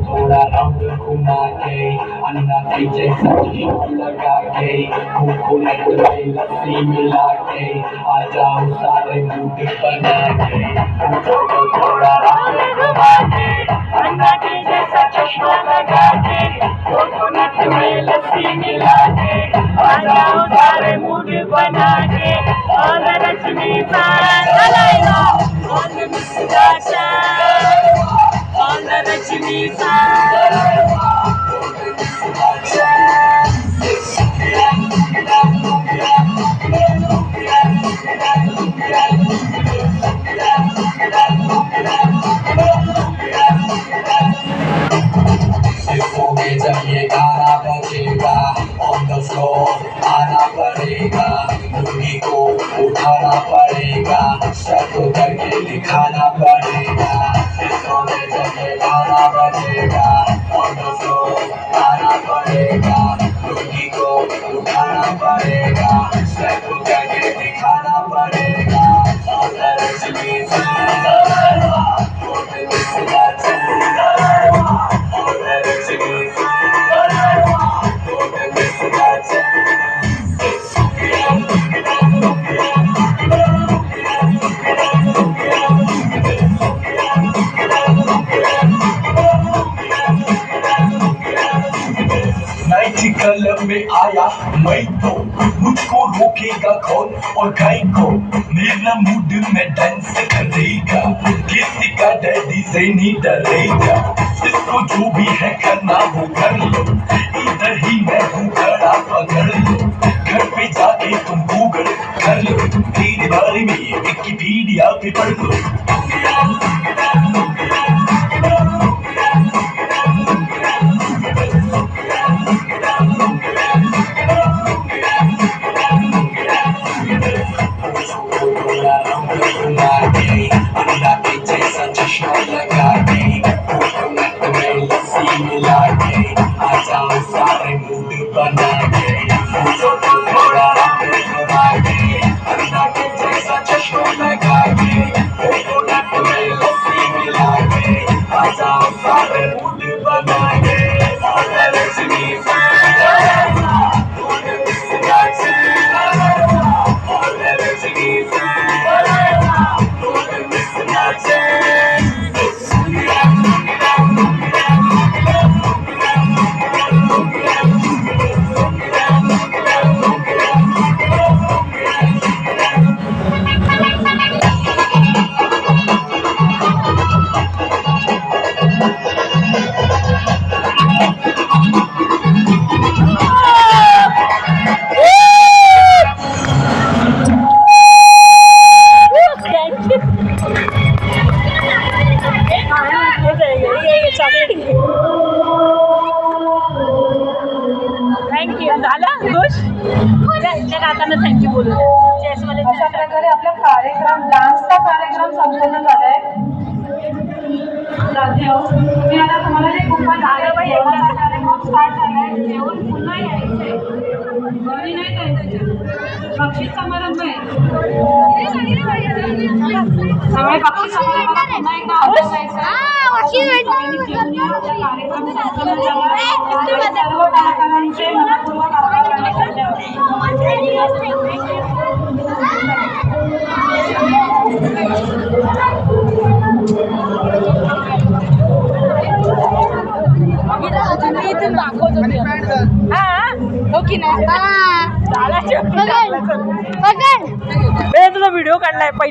थोड़ा राउंड घुमा के अन्ना के जैसा चश्मा लगा के कोकोनट में लस्सी मिला के आ जाओ सारे मूड बना के थोड़ा राउंड घुमा के अन्ना के जैसा चश्मा लगा के कोकोनट में लस्सी मिला के आ जाओ सारे मूड बना के all the Rajni fans all the Mr. all the Rajni fans जब ये गाना बजेगा on the floor आना पड़ेगा मुर्गी को उठाना पड़ेगा सबको करके दिखाना पड़ेगा जब ये गाना बजेगा on the floor आना पड़ेगा मुर्गी को उठाना पड़ेगा सबको करके दिखाना पड़ेगा all the Rajni fans all the Rajni club में आया मैं तो मुझको रोकेगा कौन और गाय को मेरा मूड में डांस करेगा किसी का डैडी से नहीं डरेगा इसको जो भी है करना वो कर लो इधर ही मैं हूँ खड़ा पकड़ लो घर पे जाके तुम गूगल कर लो तेरे बारे में विकिपीडिया पे पढ़ लो चश्मा लगा के कोकोनट में लस्सी मिला के आ जाओ सारे मूड बना के थोड़ा घुमा के अन्ना के जैसा चश्मा लगा के कोकोनट में लस्सी मिला के आ जाओ सारे मूड बना के all the Rajni fans all the Rajni fans all the thank you झालं खुश त्या काकांना थँक्यू बोलू अशा प्रकारे आपला कार्यक्रम डान्सचा कार्यक्रम संपन्न झालाय तुम्ही आता तुम्हाला जे कुपन जेवणाचा कार्यक्रम स्टार्ट झालाय जेवण पुन्हा यायचंय घरी नाही जायचं बक्षीस समारंभ आहे सगळे बक्षीस समारंभाला पुन्हा एकदा आवाज जायचं कार्यक्रम संपन्न झाला सर्व कलाकारांचे मनपूर्वक आभार आणि धन्यवाद इथून दाखवतो हा हो की नाही तुझा व्हिडिओ काढलाय पहिला